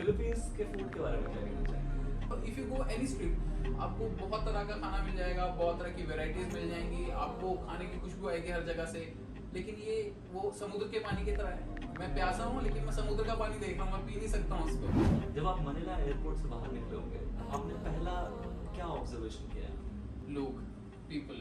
Philippines के food के बारे में क्या कहना चाहेंगे? If you go any street आपको बहुत तरह का खाना मिल जाएगा, बहुत तरह की वेराइटीज मिल जाएंगी, आपको खाने की खुशबू आएगी हर जगह से। लेकिन ये वो समुद्र के पानी की तरह है। मैं प्यासा हूँ लेकिन मैं समुद्र का पानी देख रहा हूँ, मैं पी नहीं सकता हूँ उसको। जब आप मनीला एयरपोर्ट से बाहर निकले होंगे, आपने पहला क्या ऑब्जर्वेशन किया है? लोग, people,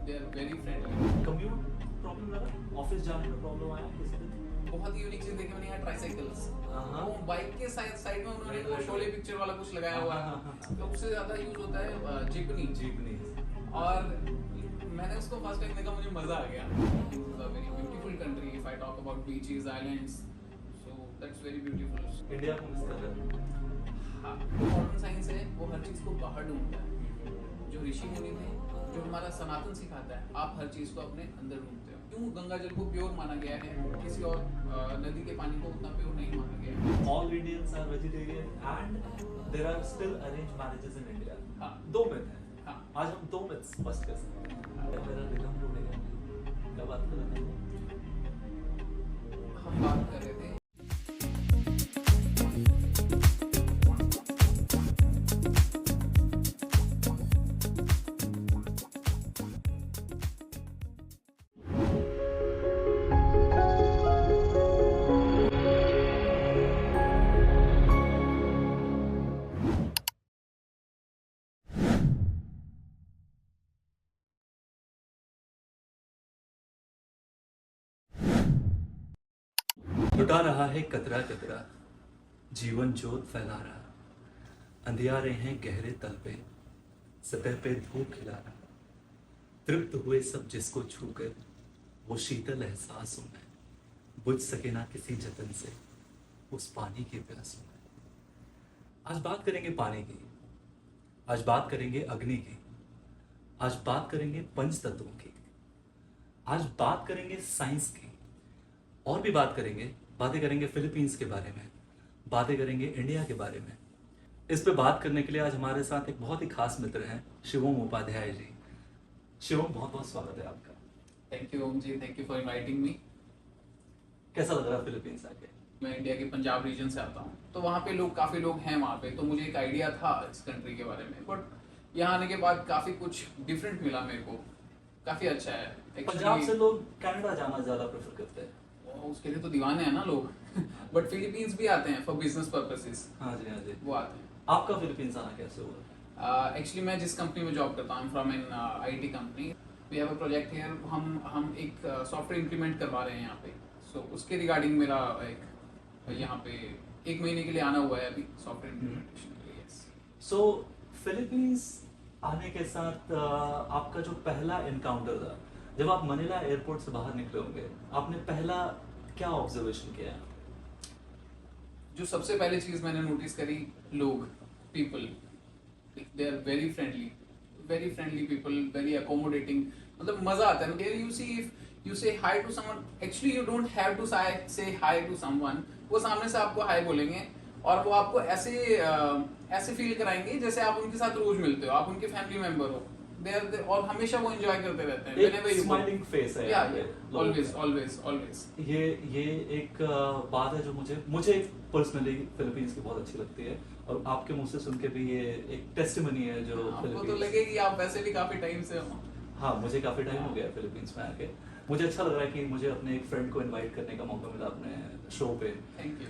they are very friendly. Commute problem लगा? ऑफिस जाने में प्रॉब्लम आया किसी दिन? बहुत ही यूनिक चीज देखी मैंने यहाँ, ट्राइसाइकिल्स। हाँ। वो बाइक के साइड में उन्होंने वो शोले पिक्चर वाला कुछ लगाया हुआ है। तो उससे ज्यादा यूज होता है जिपनी। जीपनी। और मैंने उसको फर्स्ट टाइम देखा, मुझे मजा आ गया। It is a very beautiful country if I talk about beaches, islands, so that's very beautiful. India को मिस कर रहे हैं? हाँ, मॉडर्न साइंस है वो हर चीज को बाहर ढूंढता है। जो ऋषि मुनि थे, जो हमारा सनातन सिखाता है, आप हर चीज को अपने अंदर ढूंढते हो। क्यों गंगा जल को प्योर माना गया है, किसी और नदी के पानी को उतना प्योर नहीं माना गया है। All Indians are vegetarian and there are still arranged marriages in India. हाँ। दो मिथ हैं। हाँ। आज हम दो मिथ्स बस्ट कर सकते हैं। मेरा रिदम टूटेगा। क्या बात कर रहे थे? हम बात कर रहे थे लुटा रहा है कतरा कतरा, जीवन जोत फैला रहा, अंधियारे हैं गहरे तल पे, सतह पे धूप खिला रहा, तृप्त हुए सब जिसको छूकर, वो शीतल एहसासों में बुझ सके ना किसी जतन से उस पानी की प्यासों में। आज बात करेंगे पानी की, आज बात करेंगे अग्नि की, आज बात करेंगे पंच तत्वों की, आज बात करेंगे साइंस की, और भी बातें करेंगे फिलीपींस के बारे में, बातें करेंगे इंडिया के बारे में। इस पे बात करने के लिए आज हमारे साथ एक बहुत ही खास मित्र हैं, शिवम उपाध्याय जी। शिवम, बहुत बहुत स्वागत है आपका। Thank you Om ji, thank you for inviting me. कैसा लग रहा है फिलीपींस आके? मैं इंडिया के पंजाब रीजन से आता हूँ, तो वहाँ पे काफी लोग हैं वहाँ पे, तो मुझे एक आइडिया था इस कंट्री के बारे में। बट यहाँ आने के बाद काफी कुछ डिफरेंट मिला मेरे को, काफी अच्छा है। पंजाब से लोग कनाडा जाना ज्यादा प्रेफर करते हैं। उसके लिए तो दीवाने हैं ना लोग। बट फिलीपींस भी आते हैं फॉर बिजनेस पर्पसेस। हाँ जी, हाँ जी। वो आते हैं। आपका फिलीपींस आना कैसे हुआ? एक्चुअली मैं जिस कंपनी में जॉब करता हूँ, from an IT company, we have a project here. हम एक सॉफ्टवेयर इंप्लीमेंट करवा रहे हैं यहाँ पे। सो उसके रिगार्डिंग मेरा एक यहाँ पे 1 महीने के लिए आना हुआ है अभी सॉफ्टवेयर इंप्लीमेंटेशन के लिए। सो फिलीपींस आने के साथ आपका जो पहला एनकाउंटर था, जब आप मनीला एयरपोर्ट से बाहर निकले होंगे, आपने पहला क्या ऑब्जर्वेशन किया? जो सबसे पहले चीज मैंने नोटिस करी, लोग, people, they are very friendly people, very accommodating. मतलब मजा आता है। Here you see, if you say hi to someone, actually you don't have to say hi to someone. वो सामने से आपको हाय बोलेंगे और वो आपको ऐसे फील कराएंगे जैसे आप उनके साथ रोज मिलते हो, आप उनके फैमिली मेंबर हो। और हमेशा वो एंजॉय करते रहते हैं। एक स्माइलिंग फेस है। ऑलवेज। ये एक बात है जो मुझे पर्सनली फिलीपींस की बहुत अच्छी लगती है, और आपके मुंह से सुन के भी ये एक टेस्टिमनी है जो आपको तो लगेगी आप वैसे भी काफी टाइम से हो। हाँ, मुझे काफी टाइम हो गया फिलीपींस में आके। मुझे अच्छा लग रहा है कि मुझे अपने एक फ्रेंड को इनवाइट करने का मौका मिला अपने शो पे। Thank you.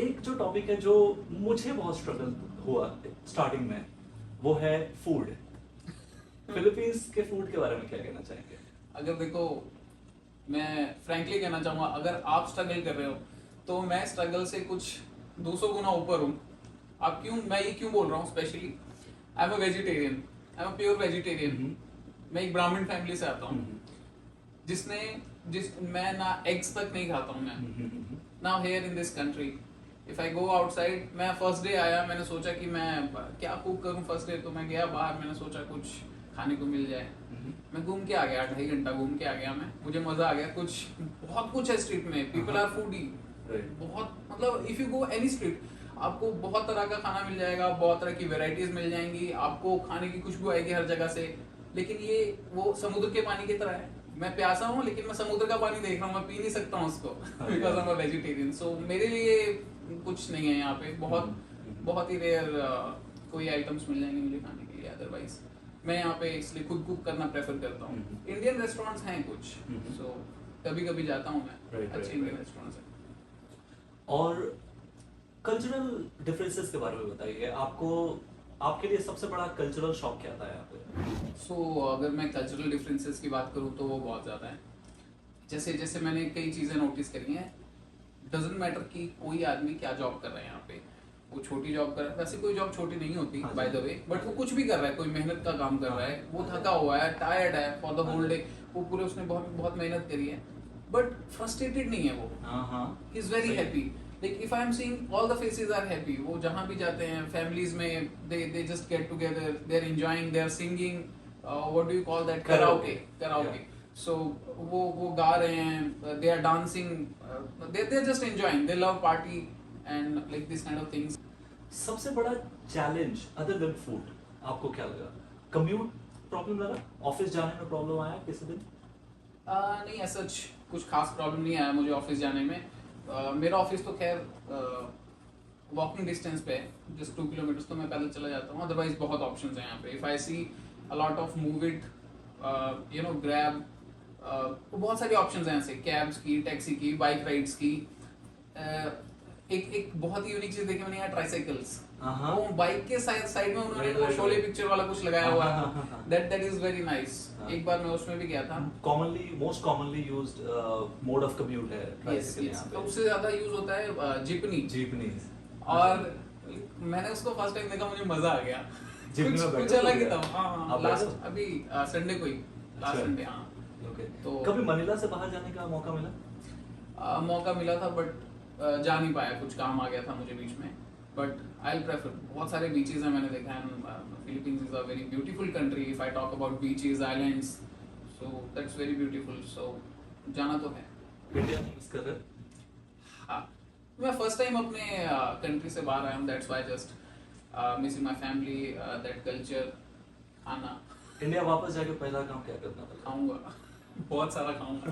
एक जो टॉपिक है जो मुझे बहुत स्ट्रगल हुआ स्टार्टिंग में, वो है फूड। फिलीपींस के फूड के बारे में क्या कहना चाहेंगे? अगर देखो, मैं फ्रैंकली कहना चाहूंगा, अगर आप स्ट्रगल कर रहे हो तो मैं स्ट्रगल से कुछ 200 गुना ऊपर हूँ। मैं ये क्यों बोल रहा हूँ? Specially I am a vegetarian, I am a pure vegetarian. मैं एक ब्राह्मण फैमिली से आता हूँ मैं ना एग्स तक नहीं खाता हूँ मैं। Now here in this country if I go outside, मैं फर्स्ट डे आया, मैंने सोचा कि मैं क्या कुक करूँ फर्स्ट डे, तो मैं गया बाहर, मैंने सोचा कुछ खाने को मिल जाए। मैं घूम के आ गया, 2.5 घंटा घूम के आ गया मैं, मुझे मजा आ गया। बहुत कुछ है स्ट्रीट में, पीपल आर फूडी बहुत। मतलब if you go any street आपको बहुत तरह का खाना मिल जाएगा, बहुत तरह की वेराइटीज मिल जाएंगी, आपको खाने की खुशबू आएगी हर जगह से। लेकिन ये वो समुद्र के पानी की तरह है। मैं प्यासा हूँ लेकिन मैं समुद्र का पानी देख रहा हूँ, मैं पी नहीं सकता हूँ उसको बिकॉज आई एम वेजिटेरियन। सो मेरे लिए कुछ नहीं है यहाँ पे, बहुत बहुत ही रेयर कोई आइटम्स मिल जाएंगे मुझे खाने के लिए। अदरवाइज मैं यहाँ पे इसलिए खुद कुक करना प्रेफर करता हूँ। इंडियन रेस्टोरेंट्स हैं कुछ, सो कभी कभी जाता हूँ मैं, अच्छे इंडियन रेस्टोरेंट्स हैं। और कल्चरल डिफरेंसेस के बारे में बताइए, आपको आपके लिए सबसे बड़ा कल्चरल शॉक क्या था यहाँ पे? सो अगर मैं कल्चरल डिफरेंसेस की बात करूँ तो वो बहुत ज़्यादा है। जैसे जैसे मैंने कई चीज़ें नोटिस करी हैं, डजेंट मैटर कि कोई आदमी क्या जॉब कर रहा है यहाँ पे, वो छोटी जॉब कर रहा है, वैसे कोई जॉब छोटी नहीं होती बाय द वे, बट वो कुछ भी कर रहा है, कोई मेहनत का काम कर रहा है, वो थका हुआ है, टायर्ड है फॉर द होल डे, वो पूरे उसने बहुत बहुत मेहनत करी है, बट फ्रस्ट्रेटेड नहीं है वो, he is very happy. Like if I am seeing all the faces are happy, वो जहाँ भी जाते हैं फैमिलीज में, they just get together, they are enjoying, they are singing, what do you call that, karaoke. So वो गा रहे हैं, they are dancing, they are just enjoying, they love party and like this kind of things. सबसे बड़ा challenge other than food आपको क्या लगा? Commute problem लगा? ऑफिस जाने में प्रॉब्लम आया किसी दिन? नहीं, ऐसा कुछ खास प्रॉब्लम नहीं आया मुझे ऑफिस जाने में। मेरा ऑफिस तो खैर वॉकिंग डिस्टेंस पे है, जस्ट 2 किलोमीटर, तो मैं पैदल चला जाता हूँ। अदरवाइज बहुत ऑप्शंस हैं यहाँ पे। If I see a lot of move it, you know, grab, बहुत सारी ऑप्शंस हैं ऐसे, कैब्स की, टैक्सी की, बाइक राइड्स की। एक बहुत ही यूनिक चीज देखी मैंने यहाँ, ट्राइसाइकिल्स। वो बाइक के साइड में उन्होंने वो शोले पिक्चर वाला कुछ लगाया हुआ है, दैट इज वेरी नाइस। एक बार मैं उसमें भी गया था। Most commonly used mode of commute है ट्राइसाइकिल यहाँ तो पे। उससे ज्यादा यूज होता है जिपनी। और मैंने उसको फर्स्ट टाइम देखा, मुझे मजा आ गया। कुछ अलग ही था। हाँ, लास्ट अभी संडे को ही, लास्ट संडे। हाँ, तो कभी मनीला से बाहर जाने का मौका मिला? मौका मिला था, बट जा नहीं पाया, कुछ काम आ गया था मुझे बीच में। बट आई प्रेफर, बहुत सारे बीचेस हैं मैंने देखा है। Philippines is a very beautiful country, if I talk about beaches, islands, so that's very beautiful. So जाना तो है। इंडिया मिस कर रहे? हाँ, मैं फर्स्ट टाइम अपने कंट्री से बाहर आया हूँ, that's why just missing my family, that culture, खाना। इंडिया वापस जाके पहला काम क्या करना था? खाऊंगा, बहुत सारा खाऊंगा।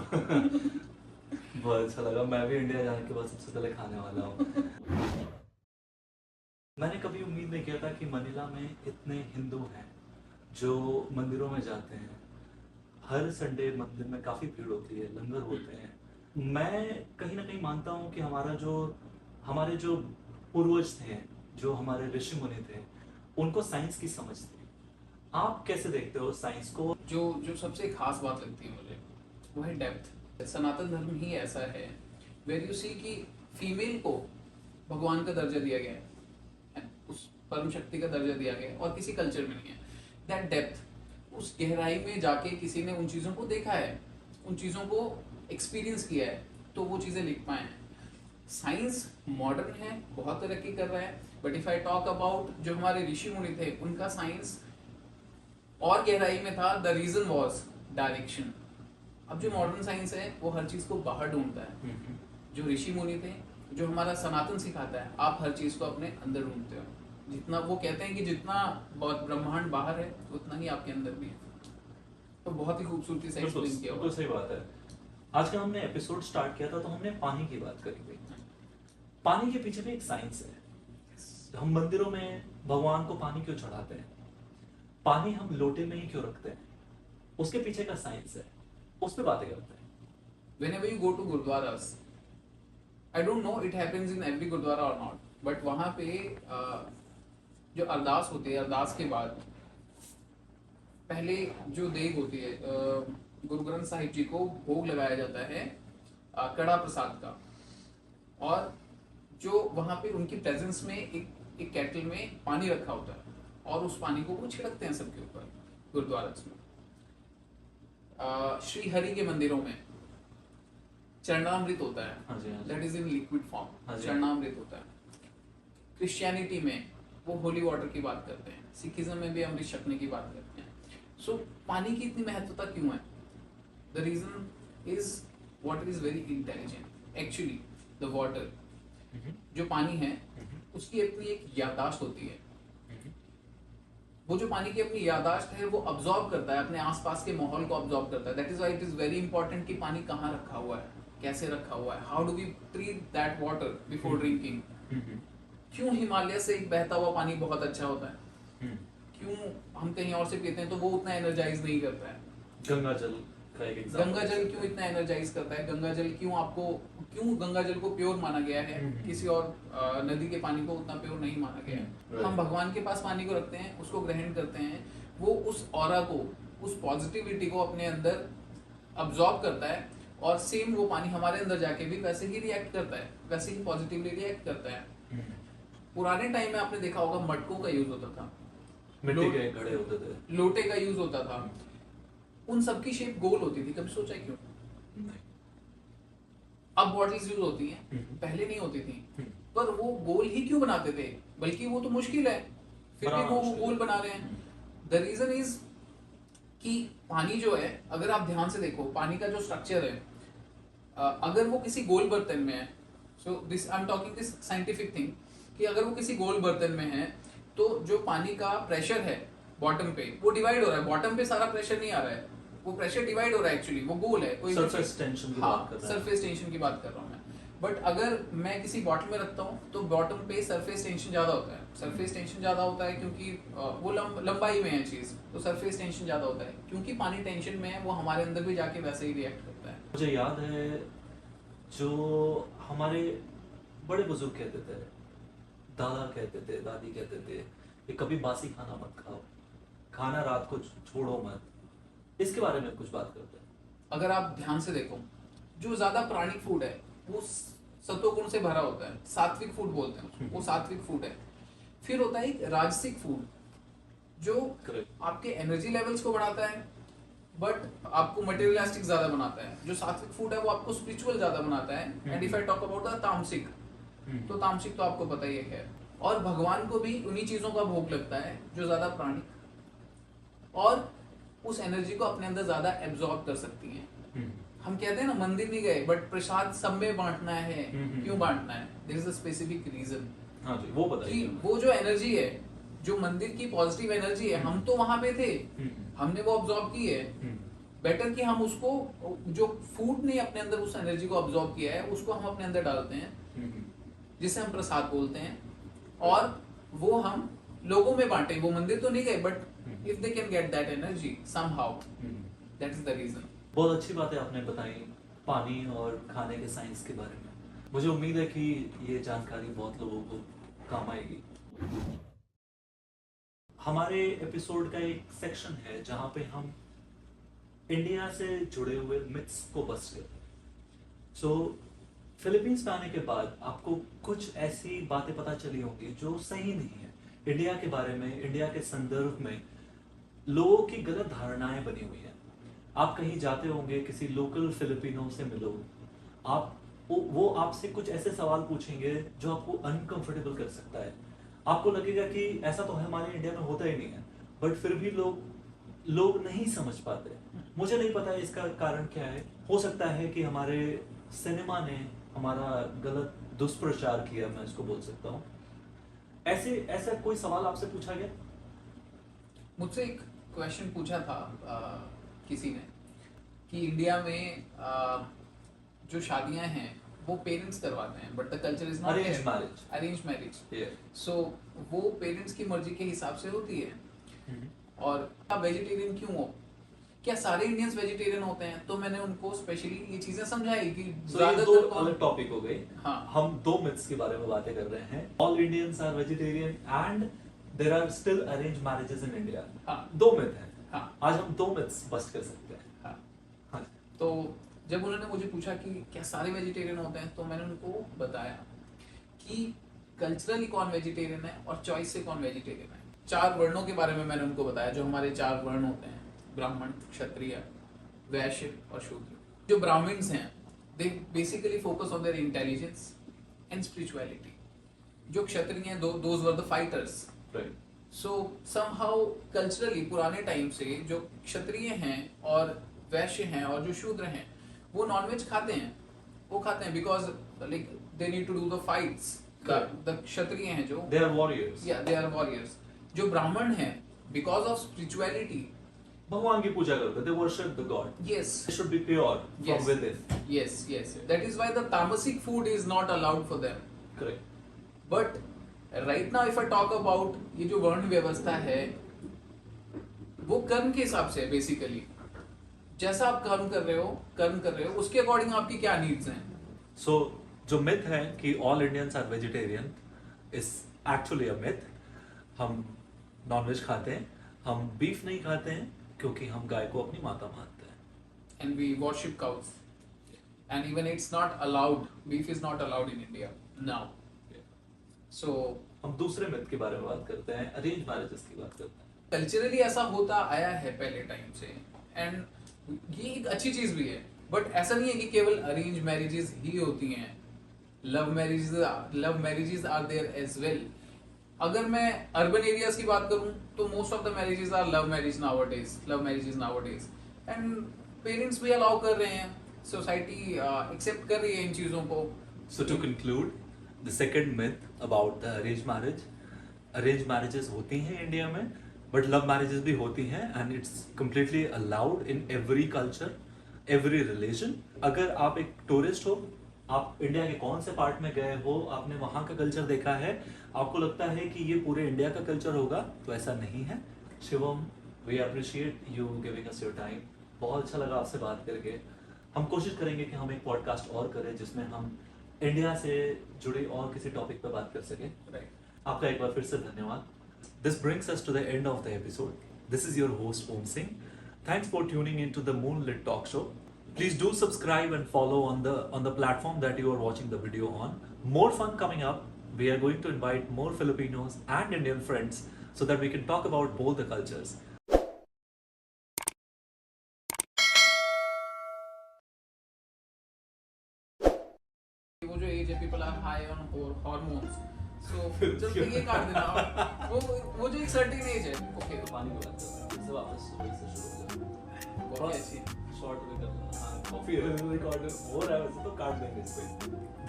बहुत अच्छा लगा। मैं भी इंडिया जाने के बाद सबसे पहले खाने वाला हूँ। मैंने कभी उम्मीद नहीं किया था कि मनीला में इतने हिंदू हैं जो मंदिरों में जाते हैं। हर संडे मंदिर में काफी भीड़ होती है, लंगर होते हैं। मैं कहीं ना कहीं मानता हूँ कि हमारे जो पूर्वज थे, जो हमारे ऋषि मुनि थे, उनको साइंस की समझ थी। आप कैसे देखते हो साइंस को? जो सबसे खास बात लगती है मुझे, वो है डेप्थ। सनातन धर्म ही ऐसा है वेर यू सी कि फीमेल को भगवान का दर्जा दिया गया है, उस परम शक्ति का दर्जा दिया गया है, और किसी कल्चर में नहीं है। दैट डेप्थ, उस गहराई में जाके किसी ने उन चीज़ों को देखा है, उन चीज़ों को एक्सपीरियंस किया है, तो वो चीज़ें लिख पाए हैं। साइंस मॉडर्न है, बहुत तरक्की कर रहा है, but if I talk about जो हमारे ऋषि मुनि थे, उनका साइंस और गहराई में था। The reason was direction. अब जो मॉडर्न साइंस है वो हर चीज को बाहर ढूंढता है। जो ऋषि मुनि थे, जो हमारा सनातन सिखाता है, आप हर चीज को अपने अंदर ढूंढते हो। जितना वो कहते हैं कि जितना ब्रह्मांड बाहर है, उतना ही आपके अंदर भी है। तो बहुत ही खूबसूरती से एक्सप्लेन किया हुआ। तो सही बात है। आज का हमने एपिसोड स्टार्ट किया था तो हमने पानी की बात करी थी। पानी के पीछे भी एक साइंस है। हम मंदिरों में भगवान को पानी क्यों चढ़ाते हैं? पानी हम लोटे में ही क्यों रखते हैं? उसके पीछे का साइंस है, उस पे बातें करते हैं। Whenever you go to gurdwaras, I don't know it happens in every gurdwara or not, but वहाँ पे जो अरदास होती है, अरदास के बाद पहले जो देग होती है, गुरु ग्रंथ साहिब जी को भोग लगाया जाता है कड़ा प्रसाद का, और जो वहाँ पे उनकी प्रेजेंस में एक केटल में पानी रखा होता है, और उस पानी को वो छिड़कते हैं सबके ऊपर गुरुद्वारा में। श्री हरि के मंदिरों में चरणामृत होता है, that is in liquid form, चरणामृत होता है। क्रिश्चियनिटी में वो होली वाटर की बात करते हैं, सिखिज्म में भी अमृत छकने की बात करते हैं। सो पानी की इतनी महत्वता क्यों है? The reason is water is very intelligent. Actually the water, जो पानी है, उसकी अपनी एक याददाश्त होती है। वो जो पानी की अपनी यादाश्त है वो अब्जॉर्ब करता है, अपने आसपास के माहौल को अब्जॉर्ब करता है। That is why it is very important कि पानी कहाँ रखा हुआ है, कैसे रखा हुआ है, how do we treat that water before drinking. क्यों हिमालय से एक बहता हुआ पानी बहुत अच्छा होता है, क्यों हम कहीं और से पीते हैं तो वो उतना एनर्जाइज नहीं करता है। गंगा जल का एक एग्जांपल। गंगा जल क्यों इतना एनर्जाइज करता है, गंगा जल क्यों गंगा जल को प्योर माना गया है, किसी और नदी के पानी को उतना प्योर नहीं माना गया है। हम भगवान के पास पानी को रखते हैं, उसको ग्रहण करते हैं, वो उस ऑरा को, उस पॉजिटिविटी को अपने अंदर अब्जॉर्ब करता है, और सेम वो पानी हमारे अंदर जाके भी वैसे ही रिएक्ट करता है, वैसे ही पॉजिटिवली रिएक्ट करता है। पुराने टाइम में आपने देखा होगा मटकों का यूज होता था, मिट्टी के घड़े होते थे, लोटे का यूज होता था, उन सबकी शेप गोल होती थी। कभी सोचा क्यों? नहीं। अब बॉटल्स यूज होती हैं, पहले नहीं होती थी। पर वो गोल ही क्यों बनाते थे? बल्कि वो तो मुश्किल है, फिर भी वो गोल बना रहे हैं। द रीजन इज कि पानी जो है, अगर आप ध्यान से देखो पानी का जो स्ट्रक्चर है, अगर वो किसी गोल बर्तन में है, so this I am talking this scientific thing, कि अगर वो किसी गोल बर्तन में है तो जो पानी का प्रेशर है बॉटम पे वो डिवाइड हो रहा है। बॉटम पे सारा प्रेशर नहीं आ रहा है, वो प्रेशर डिवाइड हो रहा है। एक्चुअली वो गोल है, कोई सरफेस टेंशन की बात कर रहे हैं। सरफेस टेंशन की बात कर रहा हूँ मैं। बट अगर मैं किसी बॉटल में रखता हूँ तो बॉटम पे सरफेस टेंशन ज्यादा होता है। सरफेस टेंशन ज्यादा होता है क्योंकि वो लंबाई में है चीज, तो सरफेस टेंशन ज्यादा होता है। क्योंकि पानी टेंशन में है, वो हमारे अंदर भी जाके वैसे ही रिएक्ट करता है। मुझे याद है जो हमारे बड़े बुजुर्ग कहते थे, दादा कहते थे, दादी कहते थे कि कभी बासी खाना मत खाओ, खाना रात को छोड़ो मत। इसके बारे में कुछ बात करते हैं। अगर आप ध्यान से देखो, जो ज्यादा प्राणिक फूड है वो सत्वगुण से भरा होता है, सात्विक फूड बोलते हैं उसको, वो सात्विक फूड है। फिर होता है एक राजसिक फूड जो आपके एनर्जी लेवल्स को बढ़ाता है बट आपको मटेरियलिस्टिक ज्यादा बनाता है। जो सात्विक फूड है वो आपको स्पिरिचुअल ज्यादा बनाता है। And if I talk about the तामसिक, तो तामसिक तो आपको पता ही है। और भगवान को भी उन्हीं चीजों का भोग लगता है जो ज्यादा प्राणिक और उस एनर्जी को अपने अंदर ज्यादा एब्जॉर्ब कर सकती हैं। हम कहते हैं ना मंदिर नहीं गए बट प्रसाद सब में बांटना है। क्यों बांटना है? There is a specific reason. हाँ जी, वो बताइए। वो जो एनर्जी है, जो मंदिर की पॉजिटिव एनर्जी है, हम तो वहां पे थे, हमने वो ऑब्जॉर्व की है। बेटर कि हम उसको, जो फूड ने अपने अंदर उस एनर्जी को ऑब्जॉर्व किया है, उसको हम अपने अंदर डालते हैं, जिसे हम प्रसाद बोलते हैं, और वो हम लोगों में बांटे। वो मंदिर तो नहीं गए but if they can get that energy somehow, that is the reason. बहुत अच्छी बातें आपने बताई पानी और खाने के साइंस के बारे में। मुझे उम्मीद है कि ये जानकारी बहुत लोगों को काम आएगी। हमारे एपिसोड का एक सेक्शन है जहां पे हम इंडिया से जुड़े हुए मिथ्स को बस्ट करते हैं। सो फिलीपींस में आने के बाद आपको कुछ ऐसी बातें पता चली होंगी जो सही नहीं है इंडिया के बारे में। इंडिया के संदर्भ में लोगों की गलत धारणाएं बनी हुई हैं। आप कहीं जाते होंगे, किसी लोकल फिलिपिनो से मिलो, आप वो आपसे कुछ ऐसे सवाल पूछेंगे जो आपको अनकंफर्टेबल कर सकता है। आपको लगेगा कि ऐसा तो हमारे इंडिया में होता ही नहीं है, बट फिर भी लोग नहीं समझ पाते। मुझे नहीं पता इसका कारण क्या है। हो सकता है कि हमारे सिनेमा ने हमारा गलत दुष्प्रचार किया, मैं इसको बोल सकता हूँ। ऐसा कोई सवाल आपसे पूछा गया? मुझसे एक क्वेश्चन पूछा था किसी ने कि इंडिया में जो शादियां हैं वो पेरेंट्स करवाते हैं but the culture is not arrange marriage. So वो पेरेंट्स की मर्जी के हिसाब से होती है। और आप वेजिटेरियन क्यों हो? क्या सारे इंडियंस वेजिटेरियन होते हैं? तो मैंने उनको स्पेशली ये चीजें समझाई कि दो अलग टॉपिक हो गए। हाँ, हम दो मिथ्स के बारे में बातें कर रहे हैं। All Indians are vegetarian and there are still arrange marriages in India. हाँ, दो मिथ हैं। हाँ, आज हम दो मिथ्स बस्ट कर सकते हैं। हाँ, हाँ। तो जब उन्होंने मुझे पूछा कि क्या सारे वेजिटेरियन होते हैं, तो मैंने उनको बताया कि कल्चरली कौन वेजिटेरियन है और चॉइस से कौन वेजिटेरियन है। 4 वर्णों के बारे में मैंने उनको बताया जो हमारे 4 वर्ण होते हैं, ब्राह्मण, क्षत्रिय, वैश्य और शूद्र। जो ब्राह्मण्स हैं they basically focus on their intelligence and spirituality. जो क्षत्रिय हैं those were the fighters. So somehow culturally पुराने टाइम से जो क्षत्रिय हैं और वैश्य हैं और जो शूद्र हैं वो नॉनवेज खाते हैं। वो खाते हैं because like they need to do the fights. The Kshatriya हैं जो दे आर वॉरियर्स। या दे आर वॉरियर्स। जो ब्राह्मण हैं because of spirituality. भगवान की पूजा करते, they worship the god. Yes. They should be pure from Yes. within. Yes. That is why the tamasic food is not allowed for them. Correct. But right now if I talk about ये जो वर्ण व्यवस्था है वो कर्म के हिसाब से है बेसिकली. जैसा आप कर्म कर रहे हो उसके अकॉर्डिंग आपकी क्या नीड्स हैं. So जो myth है कि all Indians are vegetarian is actually a myth. हम नॉनवेज खाते हैं, हम बीफ नहीं खाते हैं क्योंकि हम गाय को अपनी माता मानते हैं. And we worship cows. And even it's not allowed. Beef is not allowed in India now. So हम दूसरे myth के बारे में बात करते हैं, अरेंज मैरिजेस की बात करते हैं. कल्चरली ऐसा होता आया है पहले टाइम से एंड ये एक अच्छी चीज भी है. बट ऐसा नहीं है कि केवल अरेंज मैरिजेस ही होती हैं. Love marriages are there as well. अगर मैं अर्बन एरियाज की बात करूं तो most of the marriages are love marriages nowadays and parents भी अलाउ कर रहे हैं. सोसाइटी एक्सेप्ट कर रही है इन चीजों को. So to conclude, the second myth about the arranged marriages होती हैं इंडिया में, but love marriages भी होती हैं and it's completely allowed in every culture, every religion. अगर आप एक टूरिस्ट हो, आप इंडिया के कौन से पार्ट में गए हो, आपने वहाँ का कल्चर देखा है, आपको लगता है कि ये पूरे इंडिया का कल्चर होगा, तो ऐसा नहीं है. Shivam, we appreciate you giving us your time. बहुत अच्छा लगा आपसे बात करके. हम कोशिश करेंगे कि हम एक पॉडकास्ट और करें जिसमें हम इंडिया से जुड़े और किसी टॉपिक पर बात कर सकें. राइट. आपका एक बार फिर से धन्यवाद. This brings us to the end of the episode. This is your host Om Singh. Thanks for tuning into the Moonlit Talk Show. Please do subscribe and follow on the platform that you are watching the video on. More fun coming up. We are going to invite more Filipinos and Indian friends so that we can talk about both the cultures. वो जो age है people are high on hormones. So जब ये काट देना वो जो एक सर्टेन एज है. ओके तो पानी को लगता है वापस वही से शुरू हो जाए. बहुत अच्छी. शॉर्ट में कर लेना. हाँ, कॉफी रिकॉर्ड हो रहा है वैसे तो काट देंगे इसको.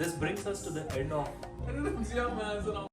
This brings us to the end of अरे रुक जा मैं सुनाऊं.